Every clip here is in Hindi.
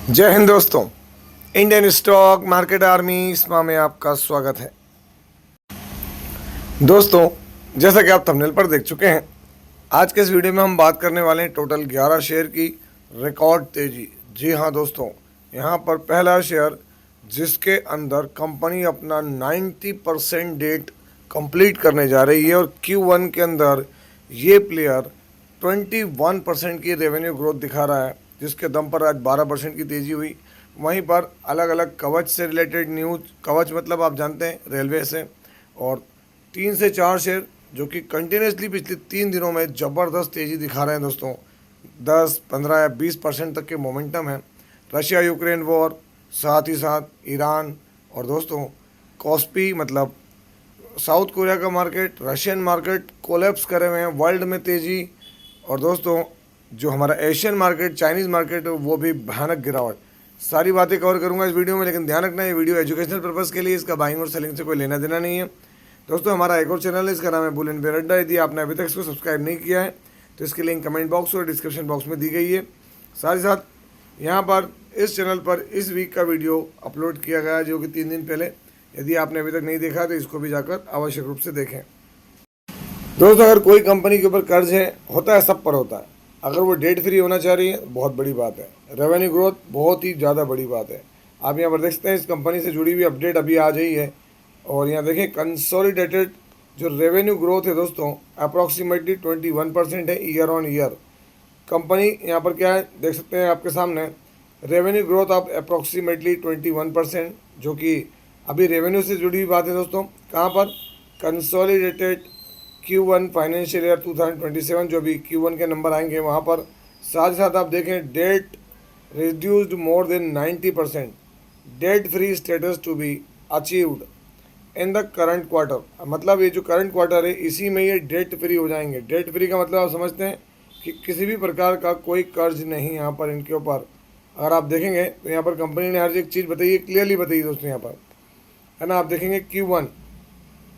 जय हिंद दोस्तों। इंडियन स्टॉक मार्केट आर्मी इसमा में आपका स्वागत है। दोस्तों, जैसा कि आप थंबनेल पर देख चुके हैं, आज के इस वीडियो में हम बात करने वाले हैं टोटल 11 शेयर की रिकॉर्ड तेजी। जी हाँ दोस्तों, यहाँ पर पहला शेयर जिसके अंदर कंपनी अपना 90% डेट कंप्लीट करने जा रही है और Q1 के अंदर ये प्लेयर 21% की रेवेन्यू ग्रोथ दिखा रहा है, जिसके दम पर आज 12% की तेज़ी हुई। वहीं पर अलग अलग कवच से रिलेटेड न्यूज, कवच मतलब आप जानते हैं रेलवे से, और 3 से 4 शेयर जो कि कंटिन्यूसली पिछले 3 दिनों में ज़बरदस्त तेज़ी दिखा रहे हैं दोस्तों। 10, 15 या 20% तक के मोमेंटम है। रशिया यूक्रेन वॉर, साथ ही साथ ईरान, और दोस्तों कॉस्पी मतलब साउथ कोरिया का मार्केट, रशियन मार्केट कोलैप्स करे हुए हैं, वर्ल्ड में तेज़ी। और दोस्तों जो हमारा एशियन मार्केट, चाइनीज़ मार्केट, वो भी भयानक गिरावट। सारी बातें कवर करूंगा इस वीडियो में, लेकिन ध्यान रखना ये वीडियो एजुकेशनल पर्पज़ के लिए, इसका बाइंग और सेलिंग से कोई लेना देना नहीं है। दोस्तों हमारा एक और चैनल है, इसका नाम है बुल एंड बेयर अड्डा। यदि आपने अभी तक इसको सब्सक्राइब नहीं किया है तो इसकी लिंक कमेंट बॉक्स और डिस्क्रिप्शन बॉक्स में दी गई है। साथ ही साथ यहाँ पर इस चैनल पर इस वीक का वीडियो अपलोड किया गया है, जो कि 3 दिन पहले। यदि आपने अभी तक नहीं देखा तो इसको भी जाकर आवश्यक रूप से देखें। दोस्तों अगर कोई कंपनी के ऊपर कर्ज है, होता है, सब पर होता है। अगर वो डेट फ्री होना चाह रही है बहुत बड़ी बात है, रेवेन्यू ग्रोथ बहुत ही ज़्यादा बड़ी बात है। आप यहाँ पर देख सकते हैं इस कंपनी से जुड़ी हुई अपडेट अभी आ गई है, और यहाँ देखें कंसोलिडेटेड जो रेवेन्यू ग्रोथ है दोस्तों अप्रॉक्सीमेटली 21% है ईयर ऑन ईयर। कंपनी यहाँ पर क्या है देख सकते हैं आपके सामने, रेवेन्यू ग्रोथ आप अप्रॉक्सीमेटली 21%, जो कि अभी रेवेन्यू से जुड़ी हुई बात है दोस्तों। कहाँ पर? कंसोलिडेटेड Q1 फाइनेंशियल ईयर 2027, जो भी Q1 के नंबर आएंगे वहाँ पर। साथ ही साथ आप देखें debt reduced more than 90%, debt free status to be achieved in the current quarter. मतलब ये जो करंट क्वार्टर है इसी में ये डेट फ्री हो जाएंगे। डेट फ्री का मतलब आप समझते हैं कि किसी भी प्रकार का कोई कर्ज नहीं यहाँ पर इनके ऊपर। अगर आप देखेंगे तो यहाँ पर कंपनी ने हर एक चीज़ बताई है, क्लियरली बताई दोस्तों यहाँ पर, है ना। आप देखेंगे Q1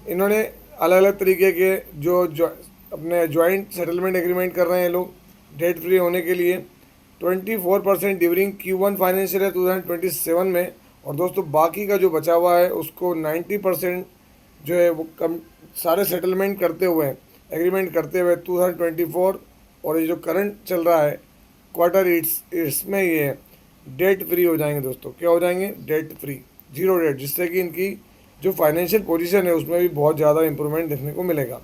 इन्होंने अलग अलग तरीके के जो अपने जॉइंट सेटलमेंट एग्रीमेंट कर रहे हैं लोग डेट फ्री होने के लिए, 24% ड्यूरिंग Q1 फाइनेंशियल ईयर 2027 में। और दोस्तों बाकी का जो बचा हुआ है उसको 90% जो है वो कम सारे सेटलमेंट करते हुए, एग्रीमेंट करते हुए 2024 और ये जो करंट चल रहा है क्वार्टर, इसमें ये डेट फ्री हो जाएंगे दोस्तों। क्या हो जाएंगे? डेट फ्री, जीरो डेट, जिससे कि इनकी जो फाइनेंशियल पोजीशन है उसमें भी बहुत ज़्यादा इंप्रूवमेंट देखने को मिलेगा।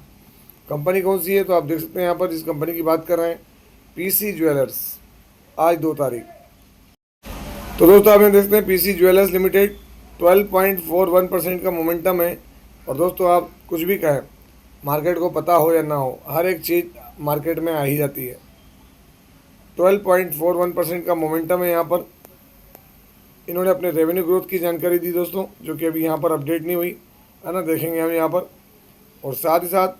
कंपनी कौन सी है तो आप देख सकते हैं यहाँ पर जिस कंपनी की बात कर रहे हैं, PC ज्वेलर्स। आज 2 तारीख। तो दोस्तों आप देख सकते हैं PC ज्वेलर्स लिमिटेड 12.41% का मोमेंटम है। और दोस्तों आप कुछ भी कहें, मार्केट को पता हो या ना हो, हर एक चीज़ मार्केट में आ ही जाती है। 12.41% का मोमेंटम है यहाँ पर। इन्होंने अपने रेवेन्यू ग्रोथ की जानकारी दी दोस्तों, जो कि अभी यहाँ पर अपडेट नहीं हुई, है ना। देखेंगे हम यहाँ पर। और साथ ही साथ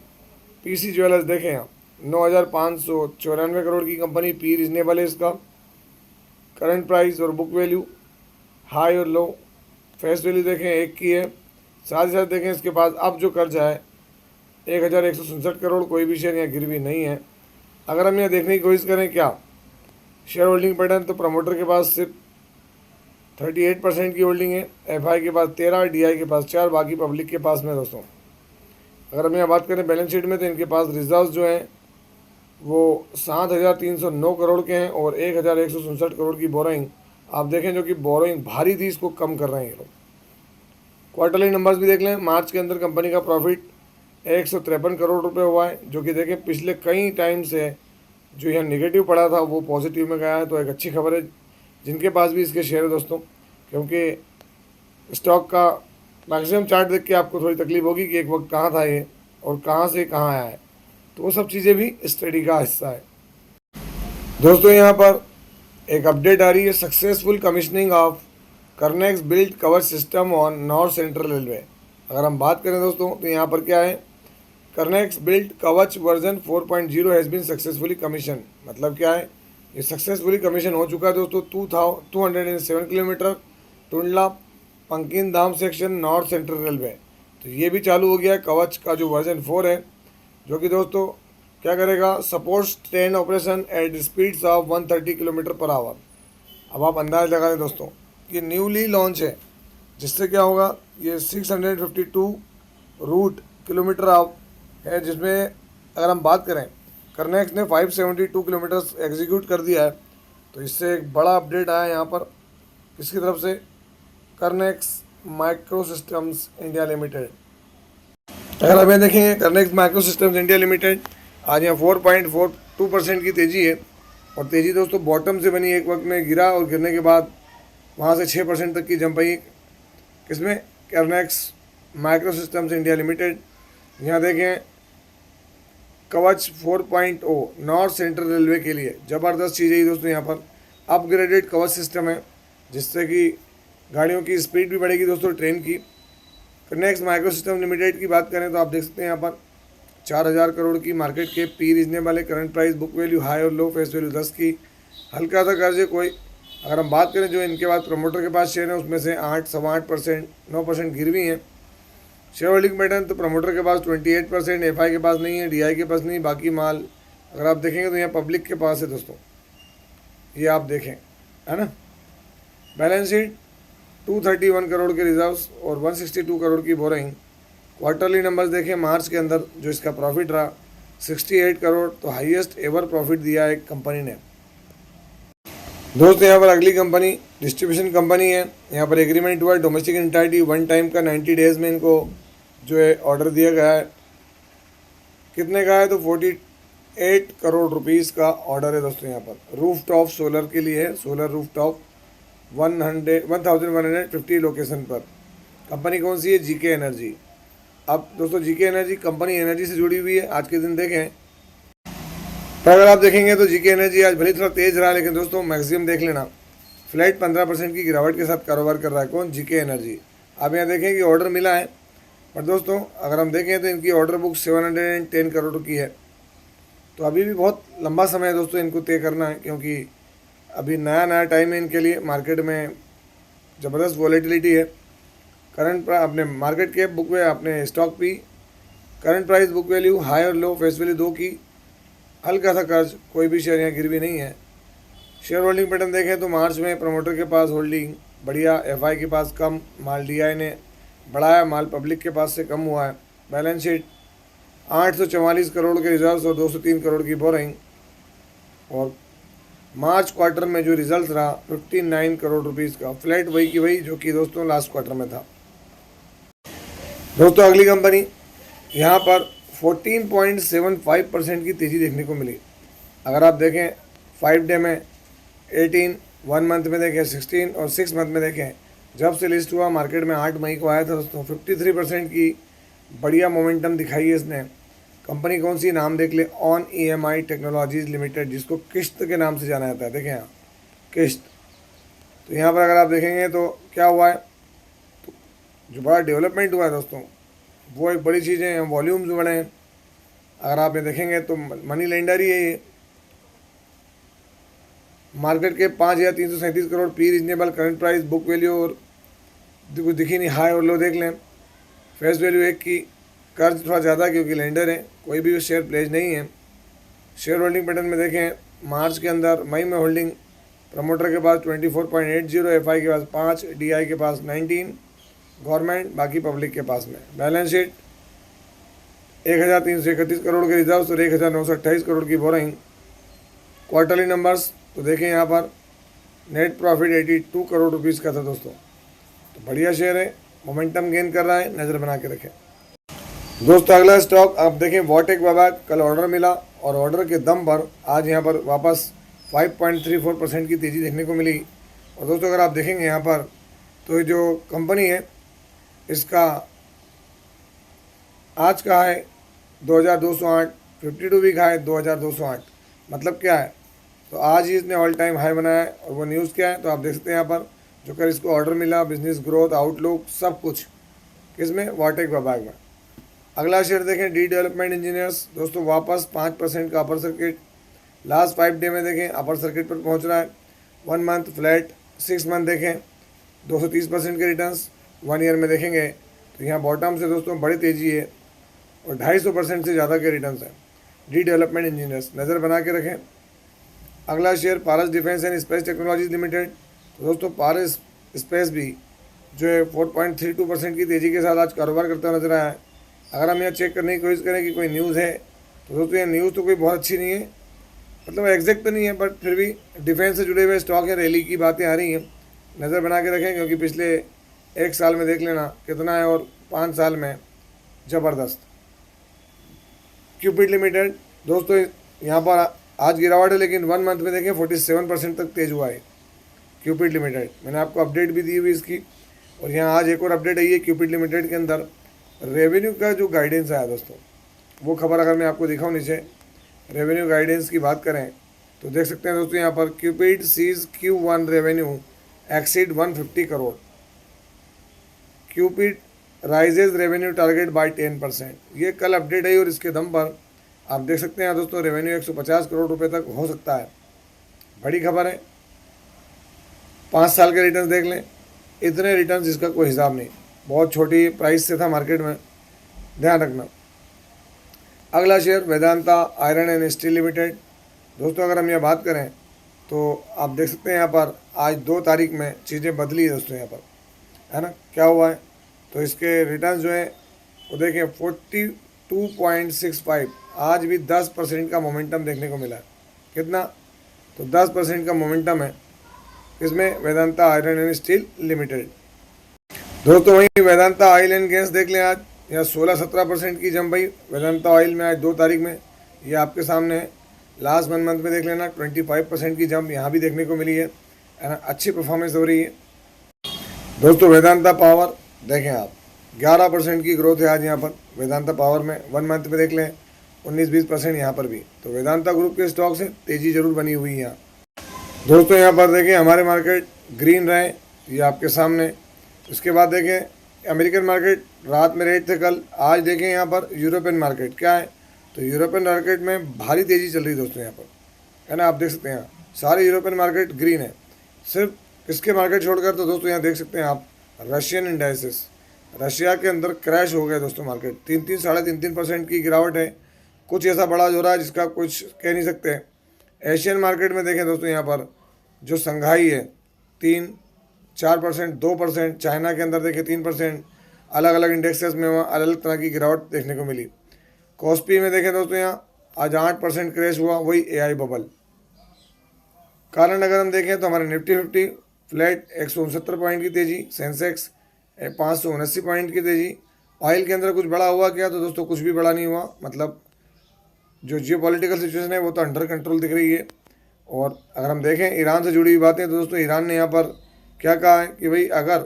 PC ज्वेलर्स देखें आप, 9,594 करोड़ की कंपनी, पी रीजनेबल है इसका। करंट प्राइस और बुक वैल्यू हाई और लो, फेस वैल्यू देखें 1 की है। साथ ही साथ देखें इसके पास अब जो कर्जा है 1,167 करोड़, कोई भी शेयर यहाँ गिरवी नहीं है। अगर हम यहाँ देखने की कोशिश करें क्या शेयर होल्डिंग पैटर्न, तो प्रमोटर के पास सिर्फ 38% की होल्डिंग है, FI के पास 13, DI के पास 4, बाकी पब्लिक के पास में दोस्तों। अगर हम यहाँ बात करें बैलेंस शीट में, तो इनके पास रिजर्व्स जो हैं वो 7,309 करोड़ के हैं और 1,167 करोड़ की बोरोइंग आप देखें, जो कि बोरोइंग भारी थी, इसको कम कर रहे हैं ये लोग। क्वार्टरली नंबर्स भी देख लें। मार्च के अंदर कंपनी का प्रॉफिट 153 करोड़ रुपये हुआ है, जो कि देखें पिछले कई टाइम से जो यहाँ नेगेटिव पड़ा था वो पॉजिटिव में गया है। तो एक अच्छी खबर है जिनके पास भी इसके शेयर है दोस्तों, क्योंकि स्टॉक का मैक्सिमम चार्ट देख के आपको थोड़ी तकलीफ होगी कि एक वक्त कहाँ था ये और कहाँ से कहाँ आया है। तो वो सब चीज़ें भी स्टडी का हिस्सा है दोस्तों। यहाँ पर एक अपडेट आ रही है, सक्सेसफुल कमीशनिंग ऑफ कर्नेक्स बिल्ट कवच system on north central railway. अगर हम बात करें दोस्तों तो यहाँ पर क्या है, Kernex built Kavach version 4.0 has been successfully commission. मतलब क्या है, ये सक्सेसफुली कमीशन हो चुका है दोस्तों। 207 किलोमीटर टुंडला पंकिन धाम सेक्शन नॉर्थ सेंट्रल रेलवे। तो ये भी चालू हो गया है कवच का जो वर्जन 4 है, जो कि दोस्तों क्या करेगा, supports train operation at speeds of 130 kilometre per hour. अब आप अंदाज़ लगा लें दोस्तों, ये न्यूली लॉन्च है, जिससे क्या होगा, ये 652 रूट किलोमीटर आप है, जिसमें अगर हम बात करें करनेक्स ने 572 किलोमीटर्स एग्जीक्यूट कर दिया है। तो इससे एक बड़ा अपडेट आया यहाँ पर, किसकी तरफ से, करनेक्स माइक्रो सिस्टम्स इंडिया लिमिटेड। अगर आप यहाँ देखेंगे करनेक्स माइक्रो सिस्टम्स इंडिया लिमिटेड, आज यहाँ 4.42% की तेज़ी है। और तेज़ी दोस्तों बॉटम से बनी, एक वक्त में गिरा और गिरने के बाद वहाँ से 6% तक की जंप आई। किसमें, करनेक्स माइक्रो सिस्टम्स इंडिया लिमिटेड। यहाँ देखें कवच 4.0 नॉर्थ सेंट्रल रेलवे के लिए ज़बरदस्त चीज़ है दोस्तों। यहाँ पर अपग्रेडेड कवच सिस्टम है, जिससे कि गाड़ियों की स्पीड भी बढ़ेगी दोस्तों, ट्रेन की। करनेक्स माइक्रो सिस्टम लिमिटेड की बात करें तो आप देख सकते हैं यहाँ पर 4000 करोड़ की मार्केट के, पी रीजनेबल है, current price, book value high और लो, फेस वैल्यू 10 की, हल्का सा कर्ज है कोई। अगर हम बात करें जो इनके बाद प्रमोटर के पास शेयर है, उसमें से 8.8%, 9% गिरवी हैं। शेयर होल्डिंग पैटर्न तो प्रमोटर के पास 28%, एफआई के पास नहीं है, डीआई के पास नहीं, बाकी माल अगर आप देखेंगे तो यहाँ पब्लिक के पास है दोस्तों, ये आप देखें, है ना। बैलेंस शीट 231 करोड़ के रिजर्व्स और 162 करोड़ की बोरिंग। क्वार्टरली नंबर्स देखें, मार्च के अंदर जो इसका प्रॉफिट रहा 68 करोड़, तो हाईएस्ट एवर प्रॉफिट दिया है कंपनी ने। दोस्तों यहाँ पर अगली कंपनी डिस्ट्रीब्यूशन कंपनी है। यहाँ पर एग्रीमेंट हुआ है डोमेस्टिक एंटाइटी वन टाइम का, 90 डेज़ में इनको जो है ऑर्डर दिया गया है। कितने का है, तो 48 करोड़ रुपीज़ का ऑर्डर है दोस्तों। यहाँ पर रूफ टॉप सोलर के लिए है, सोलर रूफ टॉप 1150 लोकेशन पर। कंपनी कौन सी है, जीके एनर्जी। अब दोस्तों जीके एनर्जी कंपनी एनर्जी से जुड़ी हुई है। आज के दिन देखें तो अगर आप देखेंगे तो जीके एनर्जी आज भले थोड़ा तेज़ रहा, लेकिन दोस्तों मैक्सिमम देख लेना फ्लैट 15% की गिरावट के साथ कारोबार कर रहा है। कौन, जीके एनर्जी। आप यहाँ देखें कि ऑर्डर मिला है, पर दोस्तों अगर हम देखें तो इनकी ऑर्डर बुक 710 करोड़ की है। तो अभी भी बहुत लंबा समय है दोस्तों इनको तय करना है, क्योंकि अभी नया नया टाइम है इनके लिए। मार्केट में ज़बरदस्त वॉलेटिलिटी है। करंट अपने मार्केट कैप बुक में अपने stock P, current price, book value high और लो, फेस वैल्यू 2 की, हल्का सा कर्ज, कोई भी शेयर यहाँ गिरवी नहीं है। शेयर होल्डिंग पैटर्न देखें तो मार्च में प्रमोटर के पास होल्डिंग बढ़िया, एफआई के पास कम, माल डीआई ने बढ़ाया, माल पब्लिक के पास से कम हुआ है। बैलेंस शीट 844 करोड़ के रिजर्व्स और 203 करोड़ की बोरिंग। और मार्च क्वार्टर में जो रिजल्ट रहा 59 करोड़ रुपीज़ का, फ्लैट वही की वही जो कि दोस्तों लास्ट क्वार्टर में था। दोस्तों अगली कंपनी, यहाँ पर 14.75% की तेज़ी देखने को मिली। अगर आप देखें 5 डे में 18, 1 मंथ में देखें 16 और 6 मंथ में देखें, जब से लिस्ट हुआ मार्केट में 8 मई को आया था दोस्तों, 53% की बढ़िया मोमेंटम दिखाई है इसने। कंपनी कौन सी, नाम देख ले, ऑन ईएमआई टेक्नोलॉजीज लिमिटेड, जिसको किश्त के नाम से जाना जाता है। देखें यहाँ किश्त। तो यहाँ पर अगर आप देखेंगे तो क्या हुआ है, तो जो बड़ा डेवलपमेंट हुआ है दोस्तों, वो एक बड़ी चीज़ है। वॉल्यूम्स बढ़े हैं। अगर आप ये देखेंगे तो मनी लेंडर ही है ये। मार्केट के 5337 crore, P reasonable, current price, book value और कुछ दिखी नहीं, हाई और लो देख लें। फेस वैल्यू 1 की, कर्ज थोड़ा ज़्यादा क्योंकि लेंडर है, कोई भी शेयर प्लेज नहीं है। शेयर होल्डिंग पैटर्न में देखें, मार्च के अंदर मई में होल्डिंग प्रमोटर के पास 24.80, एफआई के पास 5, डीआई के पास 19, गवर्नमेंट, बाकी पब्लिक के पास में। बैलेंस शीट 1331 करोड़ के रिजर्व्स और 1928 करोड़ की बोरिंग। क्वार्टरली नंबर्स तो देखें यहाँ पर नेट प्रॉफिट 82 करोड़ रुपीज़ का था दोस्तों। तो बढ़िया शेयर है, मोमेंटम गेन कर रहा है, नज़र बना के रखें। दोस्तों अगला स्टॉक आप देखें वॉटेक बाबा, कल ऑर्डर मिला और ऑर्डर के दम पर आज यहाँ पर वापस 5.34% की तेज़ी देखने को मिली। और दोस्तों अगर आप देखेंगे यहाँ पर तो जो कंपनी है इसका आज का है 2208, 52 वीक हाई 2208। मतलब क्या है, तो आज ही इसने ऑल टाइम हाई बनाया है। और वो न्यूज़ क्या है तो आप देख सकते हैं यहाँ पर, जो कर इसको ऑर्डर मिला, बिजनेस ग्रोथ, आउटलुक, सब कुछ किसमें, वॉटेक बाबाग में। अगला शेयर देखें डी डेवलपमेंट इंजीनियर्स। दोस्तों वापस 5% का अपर सर्किट, लास्ट 5 डे में देखें अपर सर्किट पर पहुंच रहा है। 1 मंथ फ्लैट, 6 मंथ देखें 230% के रिटर्न्स, 1 ईयर में देखेंगे तो यहाँ बॉटम से दोस्तों बड़ी तेज़ी है और 250% से ज़्यादा के रिटर्न्स हैं। डी डेवलपमेंट इंजीनियर्स, नज़र बना के रखें। अगला share Paras defence and space technologies limited. तो दोस्तों पारस स्पेस भी जो है 4.32% की तेज़ी के साथ आज कारोबार करता हुआ नजर आया है। अगर हम यहाँ चेक करने की कोशिश करें कि कोई न्यूज़ है तो दोस्तों ये न्यूज़ तो कोई बहुत अच्छी नहीं है, मतलब एग्जैक्ट तो नहीं है, बट फिर भी डिफेंस से जुड़े हुए स्टॉक या रैली की बातें आ रही हैं, नज़र बना के रखें, क्योंकि पिछले 1 साल में देख लेना कितना है और 5 साल में ज़बरदस्त। क्यूपिड लिमिटेड दोस्तों यहाँ पर आज गिरावट है, लेकिन 1 मंथ में देखें 47% तक तेज हुआ है क्यूपिड लिमिटेड। मैंने आपको अपडेट भी दी हुई इसकी, और यहाँ आज एक और अपडेट आई है क्यूपिड लिमिटेड के अंदर रेवेन्यू का जो गाइडेंस आया दोस्तों, वो खबर अगर मैं आपको दिखाऊँ नीचे, रेवेन्यू गाइडेंस की बात करें तो देख सकते हैं दोस्तों यहाँ पर Cupid sees Q1 revenue exceed 150 crore, Cupid raises revenue target by 10%। ये कल अपडेट है और इसके दम पर आप देख सकते हैं दोस्तों रेवेन्यू 150 करोड़ रुपए तक हो सकता है। बड़ी खबर है। 5 साल के रिटर्न देख लें, इतने रिटर्न जिसका कोई हिसाब नहीं, बहुत छोटी प्राइस से था मार्केट में, ध्यान रखना। अगला share Vedanta iron and steel limited. दोस्तों अगर हम यहाँ बात करें तो आप देख सकते हैं यहाँ पर आज 2 तारीख में चीज़ें बदली है दोस्तों, यहाँ पर है ना क्या हुआ है, तो इसके रिटर्न जो है वो देखें 42.65, आज भी 10% का मोमेंटम देखने को मिला है। कितना, तो 10% का मोमेंटम है इसमें Vedanta iron and steel limited. दोस्तों वहीं वेदांता ऑयल एंड गैस देख लें, आज यहाँ 16-17% की जम भाई वेदांता ऑयल में आज 2 तारीख में, ये आपके सामने है। लास्ट 1 मंथ में देख लेना 25% की जंप यहाँ भी देखने को मिली है ना, अच्छी परफॉर्मेंस हो रही है। दोस्तों वेदांता पावर देखें आप 11% की ग्रोथ है आज यहाँ पर वेदांता पावर में। 1 मंथ में देख लें 19-20% यहाँ पर भी, तो वेदांता ग्रुप के स्टॉक से तेज़ी जरूर बनी हुई है यहाँ। दोस्तों यहाँ पर देखें हमारे मार्केट ग्रीन रहे, ये आपके सामने। उसके बाद देखें अमेरिकन मार्केट रात में रेट थे कल, आज देखें यहाँ पर यूरोपियन मार्केट क्या है, तो यूरोपियन मार्केट में भारी तेज़ी चल रही है दोस्तों यहाँ पर, है ना। आप देख सकते हैं सारे यूरोपियन मार्केट ग्रीन है, सिर्फ किसके मार्केट छोड़कर, तो दोस्तों यहाँ देख सकते हैं आप रशियन इंडाइसेस, रशिया के अंदर क्रैश हो गया दोस्तों मार्केट, 3-3-3.5% की गिरावट है। कुछ ऐसा बड़ा हो रहा है जिसका कुछ कह नहीं सकते। एशियन मार्केट में देखें दोस्तों यहाँ पर जो संघाई है 3-4%, 2%, चाइना के अंदर देखें 3%, अलग अलग इंडेक्सेस में वहाँ अलग अलग तरह की गिरावट देखने को मिली। कॉस्पी में देखें दोस्तों यहाँ आज 8% क्रैश हुआ, वही AI बबल। कारण अगर हम देखें तो हमारे निफ्टी 50 फ्लैट 169 पॉइंट की तेज़ी, सेंसेक्स 579 पॉइंट की तेज़ी। ऑयल के अंदर कुछ बड़ा हुआ क्या, तो दोस्तों कुछ भी बड़ा नहीं हुआ, मतलब जो जियोपॉलिटिकल सिचुएशन है वो तो अंडर कंट्रोल दिख रही है। और अगर हम देखें ईरान से जुड़ी हुई बातें, तो दोस्तों ईरान ने यहाँ पर क्या कहा है कि भाई अगर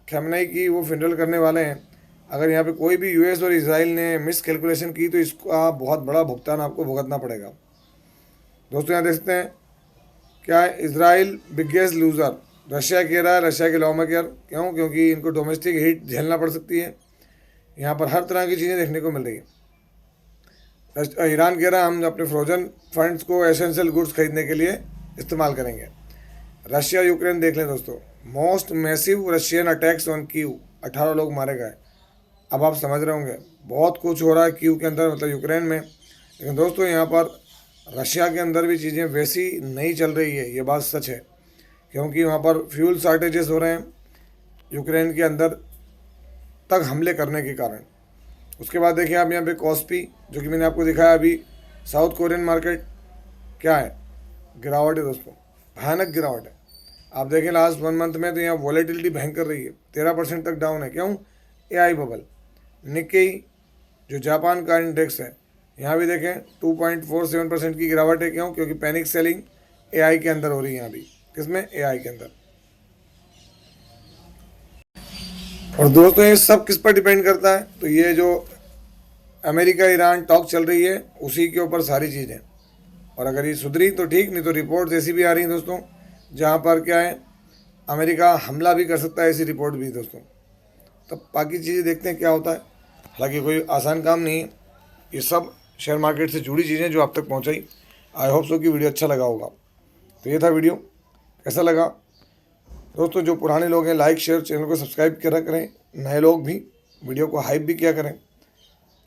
खमेनी की वो फिनरल करने वाले हैं, अगर यहाँ पे कोई भी US और इसराइल ने मिस कैलकुलेशन की तो इसका बहुत बड़ा भुगतान आपको भुगतना पड़ेगा। दोस्तों यहाँ देख सकते हैं क्या है, इसराइल बिगेस्ट लूज़र, रशिया कह रहा है, रशिया के लॉ में केयर क्यों, क्योंकि इनको डोमेस्टिक हीट झेलना पड़ सकती है। यहाँ पर हर तरह की चीज़ें देखने को मिल रही है। ईरान कह रहा है हम अपने फ्रोजन फंड्स को एसेंशियल गुड्स खरीदने के लिए इस्तेमाल करेंगे। रशिया यूक्रेन देख लें दोस्तों, most massive Russian attacks on Kyiv, 18 लोग मारे गए। अब आप समझ रहे होंगे बहुत कुछ हो रहा है कीव के अंदर, मतलब यूक्रेन में, लेकिन दोस्तों यहाँ पर रशिया के अंदर भी चीज़ें वैसी नहीं चल रही है, ये बात सच है, क्योंकि वहाँ पर फ्यूल शॉर्टेजेस हो रहे हैं यूक्रेन के अंदर तक हमले करने के कारण। उसके बाद देखिए आप यहाँ पे कॉस्पी, जो कि मैंने आपको दिखाया अभी, साउथ कोरियन मार्केट क्या है, गिरावट है दोस्तों, भयानक गिरावट है। आप देखें लास्ट 1 मंथ में तो यहाँ वॉलेटिलिटी भयंकर रही है, 13% तक डाउन है। क्यों, AI बबल। निक्केई जो जापान का इंडेक्स है, यहाँ भी देखें 2.47% की गिरावट है। क्यों, क्योंकि पैनिक सेलिंग AI के अंदर हो रही है यहाँ भी, किसमें, AI के अंदर। और दोस्तों ये सब किस पर डिपेंड करता है, तो ये जो अमेरिका ईरान टॉक चल रही है उसी के ऊपर सारी चीज़ें। और अगर ये सुधरी तो ठीक, नहीं तो रिपोर्ट ऐसी भी आ रही हैं दोस्तों जहाँ पर क्या है, अमेरिका हमला भी कर सकता है, ऐसी रिपोर्ट भी दोस्तों। तब बाकी चीज़ें देखते हैं क्या होता है। हालांकि कोई आसान काम नहीं है, ये सब शेयर मार्केट से जुड़ी चीज़ें जो आप तक पहुँचाई। आई होप सो कि वीडियो अच्छा लगा होगा। तो ये था वीडियो, कैसा लगा दोस्तों। जो पुराने लोग हैं लाइक शेयर चैनल को सब्सक्राइब करा करें, नए लोग भी वीडियो को हाइप भी किया करें।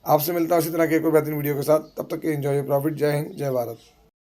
आपसे मिलता हूँ इसी तरह के एक और बेहतरीन वीडियो के साथ, तब तक के एंजॉय प्रॉफिट। जय हिंद, जय भारत।